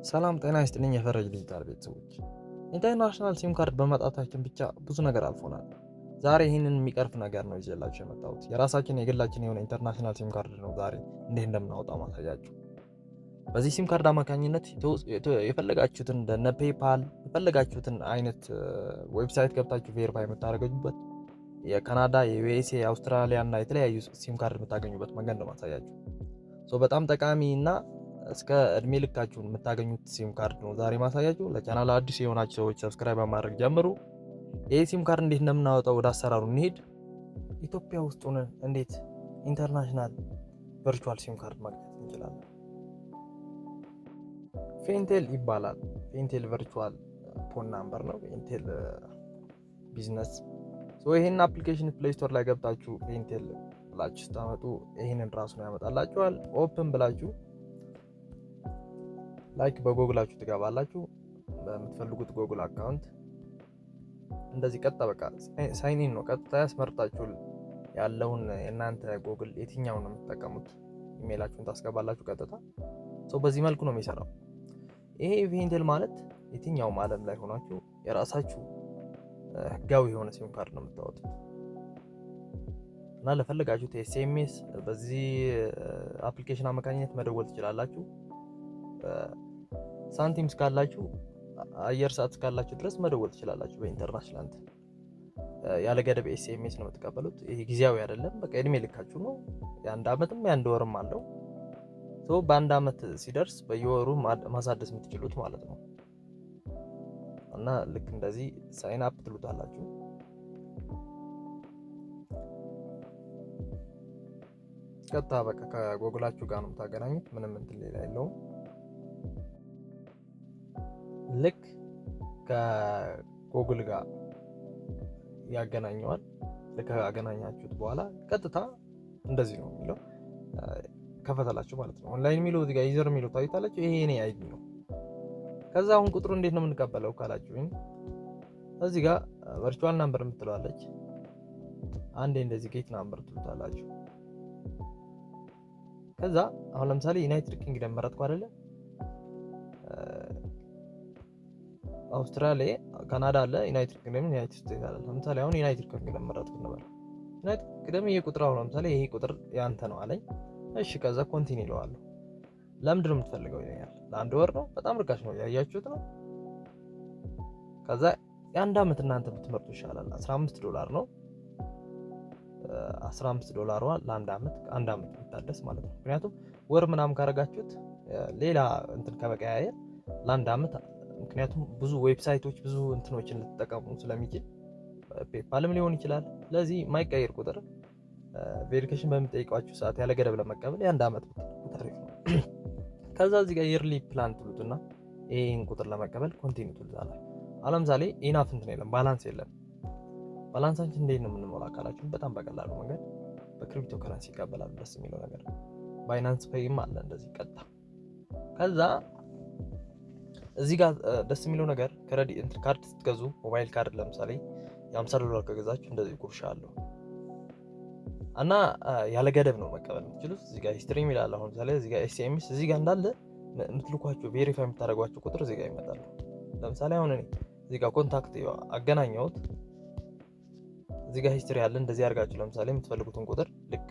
ሰላም ጤና ይስጥልኝ የፈረጅ ዲጂታል ቤተሰቦች። ኢንተርናሽናል ሲም ካርድ በማጣታችን ብቻ ብዙ ነገር አልፎናል። ዛሬ ይህንን የሚቀርፍ ነገር ነው ይዤላችሁ የመጣሁት። የራሳችን የግላችን የሆነ ኢንተርናሽናል ሲም ካርድ ነው ዛሬ እንዴት እንደምናወጣ ማሳያችሁ። በዚህ ሲም ካርድ አማካኝነት የፈለጋችሁትን እንደነ ፔፓል የፈለጋችሁትን አይነት ዌብሳይት ገብታችሁ ቬሪፋይ የምታደርጉበት የካናዳ፣ የዩኤስኤ፣ የአውስትራሊያ እና የተለያዩ ሲም ካርድ የምታገኙበት መንገድ ነው ማሳያችሁ። በጣም ጠቃሚ እና እስከ እድሜ ልካችሁን የምታገኙት ሲም ካርድ ነው ዛሬ ማሳያችሁ። ለቻናል አዲስ የሆናችሁ ሰዎች ሰብስክራይብ በማድረግ ጀምሩ። ይሄ ሲም ካርድ እንዴት እንደምናወጣው ወደ አሰራሩ እንሄድ። ኢትዮጵያ ውስጥ ሆነን እንዴት ኢንተርናሽናል ቨርቹዋል ሲም ካርድ ማግኘት እንችላለን? ፌንቴል ይባላል። ፌንቴል ቨርቹዋል ፎን ናምበር ነው። ፌንቴል ቢዝነስ ይሄን አፕሊኬሽን ፕሌይ ስቶር ላይ ገብታችሁ ፌንቴል ብላችሁ ስታመጡ ይሄንን ራሱ ነው ያመጣላችኋል። ኦፕን ብላችሁ ላይክ በጎግላችሁ ትገባላችሁ። በምትፈልጉት ጎግል አካውንት እንደዚህ ቀጥታ በቃ ሳይን ኢን ነው ቀጥታ ያስመርጣችሁ ያለውን የእናንተ ጎግል የትኛውን ነው የምትጠቀሙት ኢሜይላችሁን ታስገባላችሁ ቀጥታ። በዚህ መልኩ ነው የሚሰራው። ይሄ ፌንቴል ማለት የትኛውም ዓለም ላይ ሆናችሁ የራሳችሁ ህጋዊ የሆነ ሲም ካርድ ነው የምታወጡት እና ለፈለጋችሁት ኤስኤምኤስ በዚህ አፕሊኬሽን አማካኝነት መደወል ትችላላችሁ። ሳንቲም እስካላችሁ አየር ሰዓት እስካላችሁ ድረስ መደወል ትችላላችሁ። በኢንተርናሽናል ያለ ገደብ ኤስኤምኤስ ነው የምትቀበሉት። ይሄ ጊዜያዊ አይደለም፣ በቃ እድሜ ልካችሁ ነው። የአንድ አመትም የአንድ ወርም አለው። በአንድ አመት ሲደርስ በየወሩ ማሳደስ የምትችሉት ማለት ነው። እና ልክ እንደዚህ ሳይን አፕ ትሉታላችሁ። ቀጥታ በቃ ከጎግላችሁ ጋር ነው የምታገናኙት። ምንም እንትን ሌላ የለውም። ልክ ከጎግል ጋር ያገናኘዋል። ልክ ካገናኛችሁት በኋላ ቀጥታ እንደዚህ ነው የሚለው ከፈተላችሁ ማለት ነው። ኦንላይን የሚለው እዚህ ጋር ዩዘር የሚለው ታዩታላችሁ። ይሄ የኔ አይዲ ነው። ከዛ አሁን ቁጥሩ እንዴት ነው የምንቀበለው ካላችሁኝ እዚህ ጋር ቨርቹዋል ናምበር የምትለዋለች። አንዴ እንደዚህ ጌት ናምበር ትሉታላችሁ። ከዛ አሁን ለምሳሌ ዩናይትድ ኪንግደም መረጥኩ አይደለ? አውስትራሊያ፣ ካናዳ አለ፣ ዩናይትድ ኪንግደም፣ ዩናይትድ ስቴትስ አለ። ለምሳሌ አሁን ዩናይትድ ኪንግደም መረጥኩ እንበል። ዩናይትድ ኪንግደም ይሄ ቁጥር አሁን ለምሳሌ ይሄ ቁጥር ያንተ ነው አለኝ። እሺ ከዛ ኮንቲኒው እለዋለሁ። ለምንድን ነው የምትፈልገው ይለኛል። ለአንድ ወር ነው፣ በጣም ርካሽ ነው፣ ያያችሁት ነው። ከዛ የአንድ አመት እናንተ ብትመርጡ ይሻላል። $15 ነው። $15 ለአንድ አመት፣ አንድ አመት ብታደስ ማለት ነው። ምክንያቱም ወር ምናምን ካረጋችሁት ሌላ እንትን ከመቀያየር ለአንድ አመት፣ ምክንያቱም ብዙ ዌብሳይቶች ብዙ እንትኖችን ልትጠቀሙ ስለሚችል ፔፓልም ሊሆን ይችላል። ስለዚህ የማይቀየር ቁጥር ቬሪፊኬሽን በሚጠይቋችሁ ሰዓት ያለ ገደብ ለመቀበል የአንድ አመት ቁጥር ነው። ከዛ እዚህ ጋር የርሊ ፕላን ትሉትና ይሄን ቁጥር ለመቀበል ኮንቲኒው ትሉታላችሁ። ለምሳሌ ኢናፍ እንትን የለም፣ ባላንስ የለም። ባላንሳችን እንዴት ነው የምንሞላ ካላችሁ በጣም በቀላሉ መንገድ በክሪፕቶ ከረንሲ ይቀበላሉ። ደስ የሚለው ነገር ባይናንስ ፔይም አለ እንደዚህ ቀጥታ። ከዛ እዚህ ጋር ደስ የሚለው ነገር ክሬዲት ካርድ ስትገዙ ሞባይል ካርድ ለምሳሌ $50 ከገዛችሁ እንደዚህ ጉርሻ አለው እና ያለ ገደብ ነው መቀበል የምትችሉት። እዚህ ጋር ሂስትሪ ይላል። አሁን ለምሳሌ እዚህ ጋር ኤስኤምኤስ እዚህ ጋር እንዳለ የምትልኳቸው ቬሪፋይ የምታደርጓቸው ቁጥር እዚህ ጋር ይመጣሉ። ለምሳሌ አሁን እኔ እዚህ ጋር ኮንታክት አገናኘሁት። እዚህ ጋር ሂስትሪ አለ። እንደዚህ አድርጋችሁ ለምሳሌ የምትፈልጉትን ቁጥር ልክ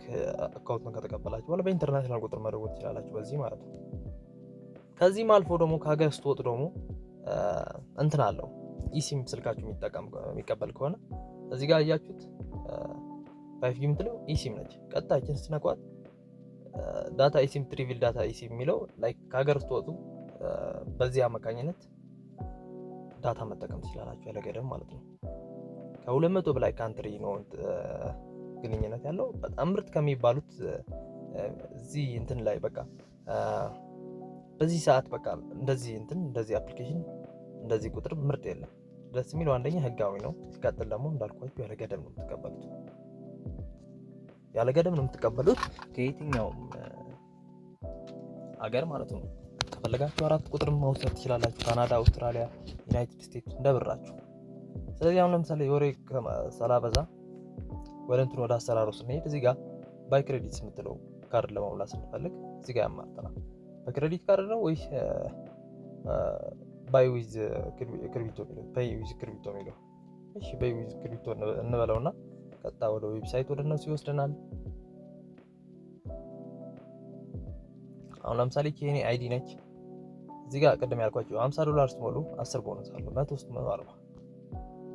አካውንቱን ከተቀበላችሁ በኋላ በኢንተርናሽናል ቁጥር መደወል ትችላላችሁ በዚህ ማለት ነው። ከዚህም አልፎ ደግሞ ከሀገር ስትወጡ ደግሞ እንትን አለው ኢሲም ስልካችሁ የሚቀበል ከሆነ እዚህ ጋር አያችሁት 5G የምትለው ኢሲም ነች። ቀጥታችን ስትነኳት ዳታ ኢሲም ትሪቪል ዳታ ኢሲም የሚለው ላይክ ከሀገር ስትወጡ በዚህ አማካኝነት ዳታ መጠቀም ትችላላችሁ ያለ ገደብ ማለት ነው። ከ200 በላይ ካንትሪ ነው ግንኙነት ያለው። በጣም ምርጥ ከሚባሉት እዚህ እንትን ላይ በቃ በዚህ ሰዓት በቃ እንደዚህ አፕሊኬሽን እንደዚህ ቁጥር ምርጥ የለም። ደስ የሚለው አንደኛ ህጋዊ ነው። ሲቀጥል ደግሞ እንዳልኳችሁ ያለ ገደብ ነው የምትቀበሉት። ያለ ገደብ ነው የምትቀበሉት ከየትኛውም ሀገር ማለት ነው። ከፈለጋችሁ 4 ቁጥር መውሰድ ትችላላችሁ። ካናዳ፣ አውስትራሊያ፣ ዩናይትድ ስቴትስ እንደብራችሁ። ስለዚህ አሁን ለምሳሌ ወሬ ሰላበዛ ወደ አሰራሩ ስንሄድ እዚህ ጋር ባይ ክሬዲትስ የምትለው ካርድ ለማሙላት ስንፈልግ እዚህ ጋር ያማርጠናል። በክሬዲት ካርድ ነው ወይስ ባይ ዊዝ ክሪፕቶ የሚለው ፔይ ዊዝ ክሪፕቶ የሚለው እሺ ፔይ ዊዝ ክሪፕቶ እንበለውና ቀጥታ ወደ ዌብሳይት ወደ እነሱ ይወስደናል። አሁን ለምሳሌ የኔ አይዲ ነች። እዚህ ጋር ቅድም ያልኳችሁ $50 ስትሞሉ 10 ቦነስ አለው 100 140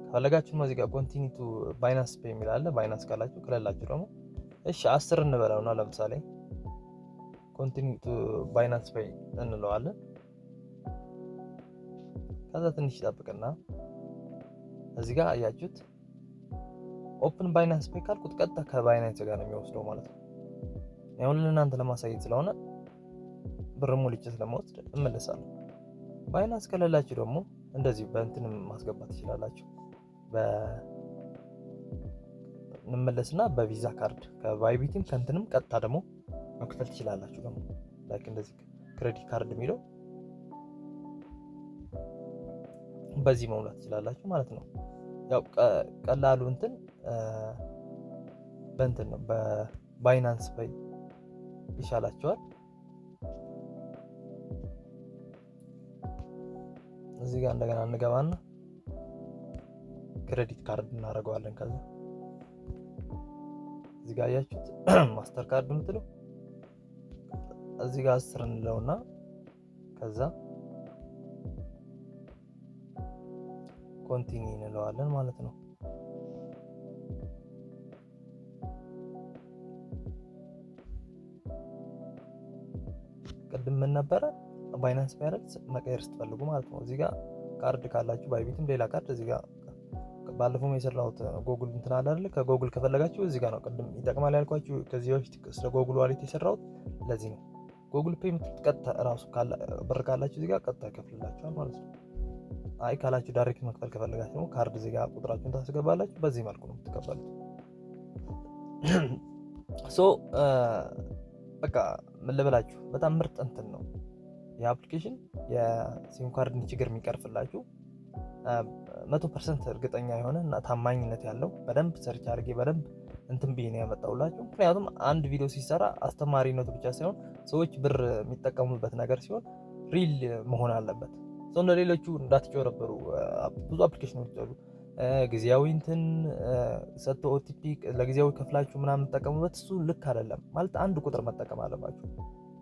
ከፈለጋችሁ ነው። እዚህ ጋር ኮንቲኒው ቱ ባይናንስ ፔይ የሚል አለ። ባይናንስ ካላችሁ ከሌላችሁ ደግሞ እሺ 10 እንበለውና ለምሳሌ ኮንቲኒው ቱ ባይናንስ ፔይ እንለዋለን። ከዛ ትንሽ ይጠብቅና እዚህ ጋር አያችሁት ኦፕን ባይናንስ ፔይ ካልኩት ቀጥታ ከባይናንስ ጋር ነው የሚወስደው ማለት ነው። ያው ለእናንተ ለማሳየት ስለሆነ ብር ሞልቼ ስለማወስድ እመለሳለሁ። ባይናንስ ከሌላችሁ ደግሞ እንደዚህ በእንትንም ማስገባት ትችላላችሁ። እንመለስና በቪዛ ካርድ ከባይቢትም ከእንትንም ቀጥታ ደግሞ መክፈል ትችላላችሁ። ደግሞ ላይክ እንደዚህ ክሬዲት ካርድ የሚለው በዚህ መሙላት ትችላላችሁ ማለት ነው። ያው ቀላሉ እንትን በእንትን ነው በባይናንስ ፔይ ይሻላችኋል። እዚህ ጋር እንደገና እንገባና ክሬዲት ካርድ እናደርገዋለን። ከዛ እዚህ ጋር አያችሁት ማስተር ካርድ የምትለው እዚህ ጋር 10 እንለውና ከዛ ኮንቲኒው እንለዋለን ማለት ነው። ቅድም ምን ነበረ ባይናንስ ፔይ አይደል መቀየር ስትፈልጉ ማለት ነው። እዚህ ጋር ካርድ ካላችሁ ባይቢትም ሌላ ካርድ እዚህ ጋር ባለፈው የሰራሁት ጎግል እንትን አለ አይደል ከጎግል ከፈለጋችሁ እዚህ ጋር ነው ቅድም ይጠቅማል ያልኳችሁ ከዚህ በፊት ስለ ጎግል ዋሌት የሰራሁት ለዚህ ነው። ጎግል ፔይ የምትቀጥታ ራሱ ብር ካላችሁ እዚህ ጋር ቀጥታ ይከፍልላችኋል ማለት ነው። አይ ካላችሁ ዳይሬክት መክፈል ከፈለጋችሁ ደግሞ ካርድ እዚህ ጋር ቁጥራችሁን ታስገባላችሁ። በዚህ መልኩ ነው የምትቀበሉት። ሶ በቃ ምን ልበላችሁ በጣም ምርጥ እንትን ነው የአፕሊኬሽን የሲም ካርድን ችግር የሚቀርፍላችሁ 100% እርግጠኛ የሆነ እና ታማኝነት ያለው በደንብ ሰርች አድርጌ በደንብ እንትን ብዬ ነው ያመጣሁላችሁ። ምክንያቱም አንድ ቪዲዮ ሲሰራ አስተማሪነቱ ብቻ ሳይሆን ሰዎች ብር የሚጠቀሙበት ነገር ሲሆን ሪል መሆን አለበት። ሰው እንደሌሎቹ እንዳትጨረበሩ። ብዙ አፕሊኬሽኖች አሉ ጊዜያዊ እንትን ሰጥቶ ኦቲፒ ለጊዜያዊ ከፍላችሁ ምናምን ተጠቀሙበት። እሱ ልክ አይደለም ማለት አንድ ቁጥር መጠቀም አለባችሁ።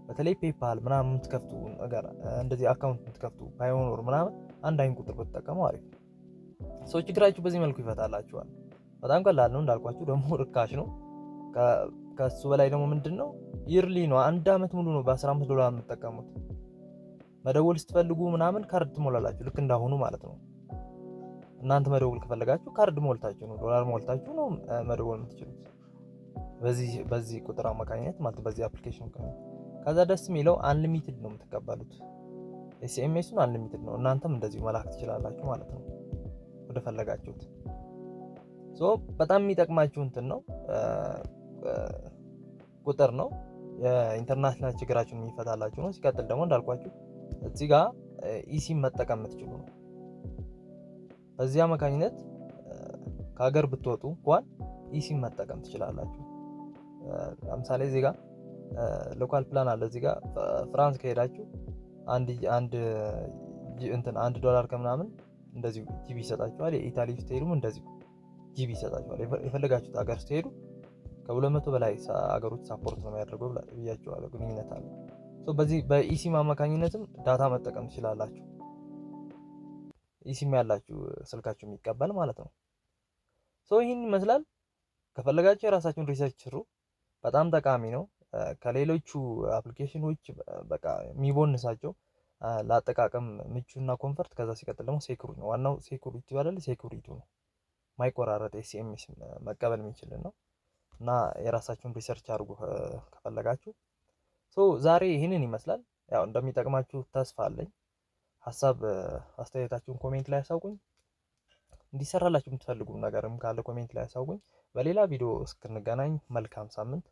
በተለይ ፔፓል ምናምን የምትከፍቱ ነገር እንደዚህ አካውንት የምትከፍቱ ፓዮኒር ምናምን አንድ አይን ቁጥር ብትጠቀሙ አሪፍ። ሰው ችግራችሁ በዚህ መልኩ ይፈታላችኋል። በጣም ቀላል ነው እንዳልኳችሁ፣ ደግሞ ርካሽ ነው። ከሱ በላይ ደግሞ ምንድነው ይርሊ ነው። አንድ አመት ሙሉ ነው በ$15 የምትጠቀሙት። መደወል ስትፈልጉ ምናምን ካርድ ትሞላላችሁ ልክ እንዳሁኑ ማለት ነው። እናንተ መደወል ከፈለጋችሁ ካርድ ሞልታችሁ ነው ዶላር ሞልታችሁ ነው መደወል የምትችሉት በዚህ ቁጥር አማካኝነት ማለት በዚህ አፕሊኬሽን ነው። ከዛ ደስ የሚለው አንሊሚትድ ነው የምትቀበሉት። ኤስኤምኤሱን አንሊሚትድ ነው። እናንተም እንደዚሁ መላክ ትችላላችሁ ማለት ነው ወደ ፈለጋችሁት። ሶ በጣም የሚጠቅማችሁ እንትን ነው ቁጥር ነው። የኢንተርናሽናል ችግራችሁን የሚፈታላችሁ ነው። ሲቀጥል ደግሞ እንዳልኳችሁ እዚህ ጋር ኢሲም መጠቀም የምትችሉ ነው። በዚህ አማካኝነት ከሀገር ብትወጡ እንኳን ኢሲም መጠቀም ትችላላችሁ። ለምሳሌ እዚህ ጋር ሎካል ፕላን አለ። እዚህ ጋር ፍራንስ ከሄዳችሁ አንድ $1 ከምናምን እንደዚሁ ጂቢ ይሰጣችኋል። የኢታሊ ስትሄዱም እንደዚሁ ጂቢ ይሰጣችኋል። የፈለጋችሁት ሀገር ስትሄዱ ከ200 በላይ ሀገሮች ሳፖርት ነው የሚያደርገው ብያችኋለሁ። ግንኙነት አለ። ሶ በዚህ በኢሲም አማካኝነትም ዳታ መጠቀም ትችላላችሁ። ኢሲም ያላችሁ ስልካችሁ የሚቀበል ማለት ነው። ሶ ይህን ይመስላል። ከፈለጋችሁ የራሳችሁን ሪሰርች ስሩ። በጣም ጠቃሚ ነው። ከሌሎቹ አፕሊኬሽኖች በቃ የሚቦንሳቸው ለአጠቃቀም ምቹና ኮንፈርት፣ ከዛ ሲቀጥል ደግሞ ሴኩሪቲ ነው። ዋናው ሴኩሪቲ አይደል? ሴኩሪቲው ነው። ማይቆራረጥ ኤስኤምኤስ መቀበል የሚችል ነው እና የራሳችሁን ሪሰርች አድርጉ ከፈለጋችሁ። ሶ ዛሬ ይህንን ይመስላል። ያው እንደሚጠቅማችሁ ተስፋ አለኝ። ሀሳብ አስተያየታችሁን ኮሜንት ላይ አሳውቁኝ። እንዲሰራላችሁ የምትፈልጉ ነገርም ካለ ኮሜንት ላይ አሳውቁኝ። በሌላ ቪዲዮ እስክንገናኝ መልካም ሳምንት።